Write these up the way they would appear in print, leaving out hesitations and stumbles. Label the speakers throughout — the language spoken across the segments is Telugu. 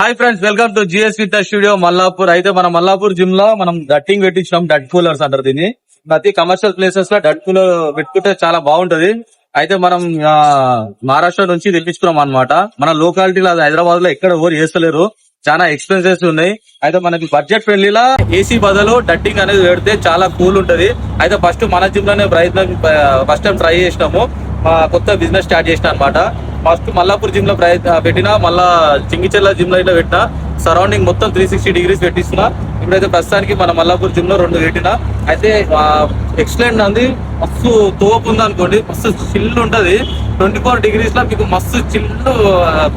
Speaker 1: Hi friends, welcome to GS with studio Mallapur. అయితే మన మల్లాపూర్ జిమ్ లో మనం డట్టింగ్ పెట్టించినాం. డట్ కూలర్స్ అంటారు దీన్ని. ప్రతి కమర్షియల్ ప్లేసెస్ లో డట్ కూలర్ పెట్టుకుంటే చాలా బాగుంటది. అయితే మనం మహారాష్ట్ర నుంచి తెప్పించుకున్నాం అన్నమాట. మన లోకాలిటీలో అది హైదరాబాద్ లో ఎక్కడ ఎవరు చేస్తలేరు. చాలా ఎక్స్పెన్సెస్ ఉన్నాయి. అయితే మనకి బడ్జెట్ ఫ్రెండ్లీలా ఏసీ బదులు డట్టింగ్ అనేది పెడితే చాలా కూల్ ఉంటది. అయితే ఫస్ట్ మన జిమ్ లోనే ఫస్ట్ టైం ట్రై చేసినాము. కొత్త బిజినెస్ స్టార్ట్ చేసిన అనమాట. ఫస్ట్ మల్లాపూర్ జిమ్ లో పెట్టినా, మళ్ళా చింగిచెల్ల జిమ్ లో ఇట్లా పెట్టినా. సరౌండింగ్ మొత్తం 360 డిగ్రీస్ పెట్టిస్తున్నా. ఇప్పుడైతే ప్రస్తుతానికి మన మల్లాపూర్ జిమ్ లో 2 పెట్టినా. అయితే ఎక్సలెంట్ అంది. మస్తు తోపు ఉంది అనుకోండి. మస్తు చిల్లు ఉంటది. 24 డిగ్రీస్ లో మీకు మస్తు చిల్లు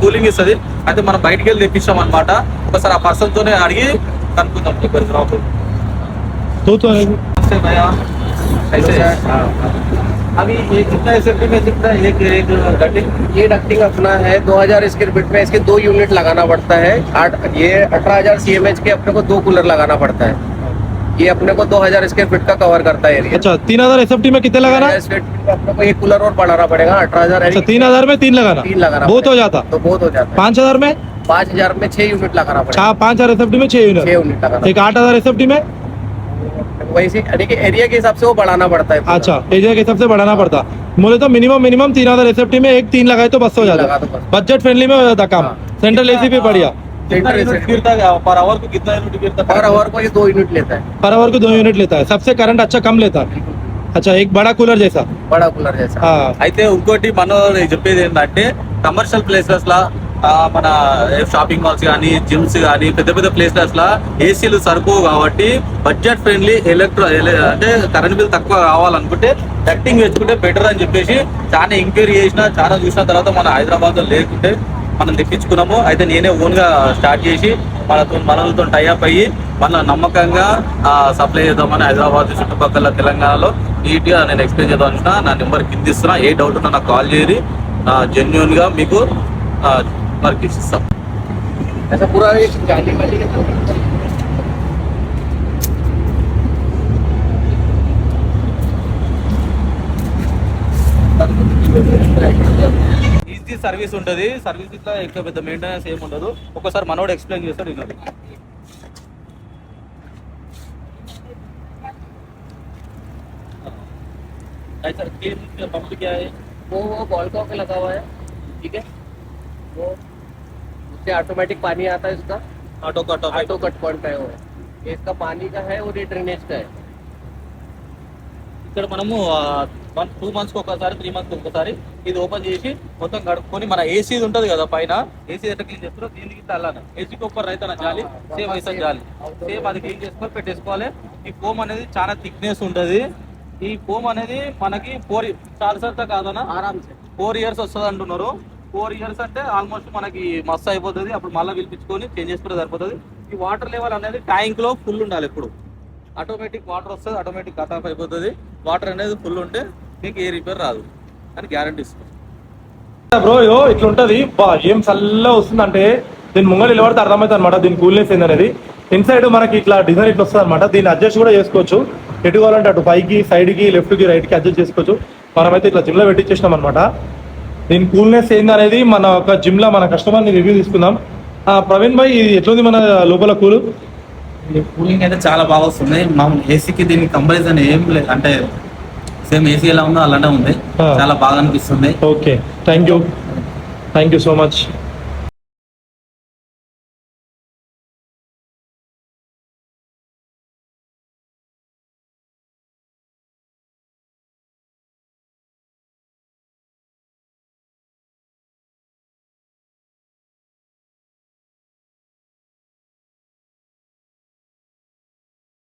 Speaker 1: కూలింగ్ ఇస్తుంది. అయితే మనం బయటికి వెళ్ళి తెప్పించాం అనమాట. ఒకసారి ఆ పర్సన్ తోనే అడిగి కనుక్కుందాం. अभी ये कितना एसएफटी में कितना एक डक्टिंग?
Speaker 2: ये डक्टिंग अपना है 2000 स्क्वायर फीट में इसके 2 यूनिट लगाना पड़ता है। ये 18000 सीएमएच के अपने को 2 कूलर लगाना पड़ता है। ये अपने को 2000 स्क्वायर फीट का कवर करता है एरिया।
Speaker 3: अच्छा, 3000 एसएफटी में कितने लगाना?
Speaker 2: स्क्वायर फीट में अपने को एक कूलर और बढ़ाना पड़ेगा। 18000
Speaker 3: अच्छा, 3000 में 3 लगाना?
Speaker 2: 3 लगाना
Speaker 3: बहुत हो जाता।
Speaker 2: तो बहुत हो जाता है।
Speaker 3: 5000 में?
Speaker 2: 5000 में 6 यूनिट लगाना पड़ेगा।
Speaker 3: 5000 एसएफटी में 6 यूनिट
Speaker 2: लगाना।
Speaker 3: एक 8000 एसएफटी में
Speaker 2: वैसे एरिया के हिसाब से वो बढ़ाना पड़ता है।
Speaker 3: अच्छा, एरिया के हिसाब से बढ़ाना पड़ता। बोले तो मिनिमम 3000 एसएफटी में एक 3 लगाए तो बस हो जाता। बजट फ्रेंडली में हो जाता काम। सेंट्रल एसी पे बढ़िया।
Speaker 1: पर आवर को कितना यूनिट गिरता है?
Speaker 2: पर आवर को ये 2 यूनिट लेता है।
Speaker 3: पर आवर को 2 यूनिट लेता है। सबसे करंट अच्छा कम लेता है। अच्छा, एक बड़ा कूलर जैसा।
Speaker 2: बड़ा कूलर जैसा।
Speaker 3: हाँ।
Speaker 1: అయితే ఇంకోటి మనం చెప్పేది ఏంటంటే, కమర్షియల్ ప్లేసెస్ లా మన షాపింగ్ మాల్స్ కానీ, జిమ్స్ కానీ, పెద్ద పెద్ద ప్లేసెస్ లా ఏసీలు సరిపోవు. కాబట్టి బడ్జెట్ ఫ్రెండ్లీ అంటే కరెంట్ బిల్ తక్కువ కావాలనుకుంటే డక్టింగ్ వేసుకుంటే బెటర్ అని చెప్పేసి చాలా ఎంక్వైరీ చేసిన, చాలా చూసిన తర్వాత మన హైదరాబాద్ లో లేకుంటే మనం తెప్పించుకున్నాము. అయితే నేనే ఓన్ గా స్టార్ట్ చేసి మనలతో టైఅప్ అయ్యి మన నమ్మకంగా సప్లై చేద్దామని హైదరాబాద్ చుట్టుపక్కల తెలంగాణలో నీట్ గా నేను ఎక్స్ప్లెయిన్ చేద్దాం అనుకున్నా. నా నెంబర్ కింద ఇస్తున్నా. ఏ డౌట్ ఉన్నా నాకు కాల్ చేయరి. జెన్యున్ గా మీకు వర్క్ ఇస్తాం.
Speaker 2: ऐसा पूरा एक जाली वाली
Speaker 1: ఈజీ సర్వీస్ ఉంటుంది. సర్వీస్ ఇట్లా ఎక్కువ పెద్ద మెయింటెనెన్స్ ఏమి ఉండదు. ఒకసారి మనోడు ఎక్స్ప్లెయిన్ చేస్తాడు. వినండి. पंप क्या है?
Speaker 2: वो बॉल कॉक लगा हुआ है। ठीक है, वो उससे ऑटोमेटिक पानी आता है। इसका
Speaker 1: ऑटो
Speaker 2: कट पॉइंट है वो। ये इसका पानी का है और ये ड्रेनेज का है।
Speaker 1: ఇక్కడ మనము 2 months కి ఒకసారి, 3 months కి ఒకసారి ఇది ఓపెన్ చేసి మొత్తం కడుక్కొని, మన ఏసీ ఉంటుంది కదా పైన, ఏసీ ఎట్లా క్లీన్ చేస్తారో దీనికి అలానే ఏసీకి ఒక రైతన జాలి సేమ్ అయితే జాలి సేమ్ అది క్లీన్ చేసుకొని పెట్టేసుకోవాలి. ఈ ఫోమ్ అనేది చాలా థిక్నెస్ ఉంటుంది. ఈ ఫోమ్ అనేది మనకి 4 సార్లు కాదన్నా,
Speaker 2: आराम से
Speaker 1: 4 years వస్తుంది అంటున్నారు. 4 years అంటే ఆల్మోస్ట్ మనకి మస్తు అయిపోతుంది. అప్పుడు మళ్ళీ పిలిపించుకొని చేంజ్ చేసుకుంటే సరిపోతుంది. ఈ వాటర్ లెవెల్ అనేది ట్యాంక్ లో ఫుల్ ఉండాలి. ఎప్పుడు ఆటోమేటిక్ వాటర్ వస్తుంది, ఆటోమేటిక్ కట్ ఆఫ్ అయిపోతుంది. వాటర్ అనేది ఫుల్ ఉంటే మీకు ఏ రిపేర్ రాదు అని గ్యారంటీ ఇస్తుంది.
Speaker 3: బ్రో ఇట్లా ఉంటది. ఏం చల్ల వస్తుందంటే దీని ముంగలు నిలబడితే అర్థమవుతుంది అనమాట దీని కూల్నెస్ ఏందనేది. ఇన్సైడ్ మనకి ఇట్లా డిజైన్ ఇట్లా వస్తుంది అనమాట. దీన్ని అడ్జస్ట్ కూడా చేసుకోవచ్చు. ఎటు కావాలంటే అటు పైకి, సైడ్ కి, లెఫ్ట్ కి, రైట్ కి అడ్జస్ట్ చేసుకోవచ్చు. మనమైతే ఇట్లా జిమ్ లో పెట్టించేసినాం అనమాట. దీని కూల్నెస్ ఏందనేది మన ఒక జిమ్ లో మన కస్టమర్ ని రివ్యూ తీసుకుందాం. ప్రవీణ్ భాయ్, ఇది ఎట్లుంది మన లోపల కూల్?
Speaker 4: కూలింగ్ అయితే చాలా బాగా వస్తుంది. మామూలు ఏసీకి దీనికి కంపారిజన్ ఏం లేదు. అంటే సేమ్ ఏసీ ఎలా ఉందో అలానే ఉంది. చాలా బాగా అనిపిస్తుంది.
Speaker 3: Okay, thank you so much.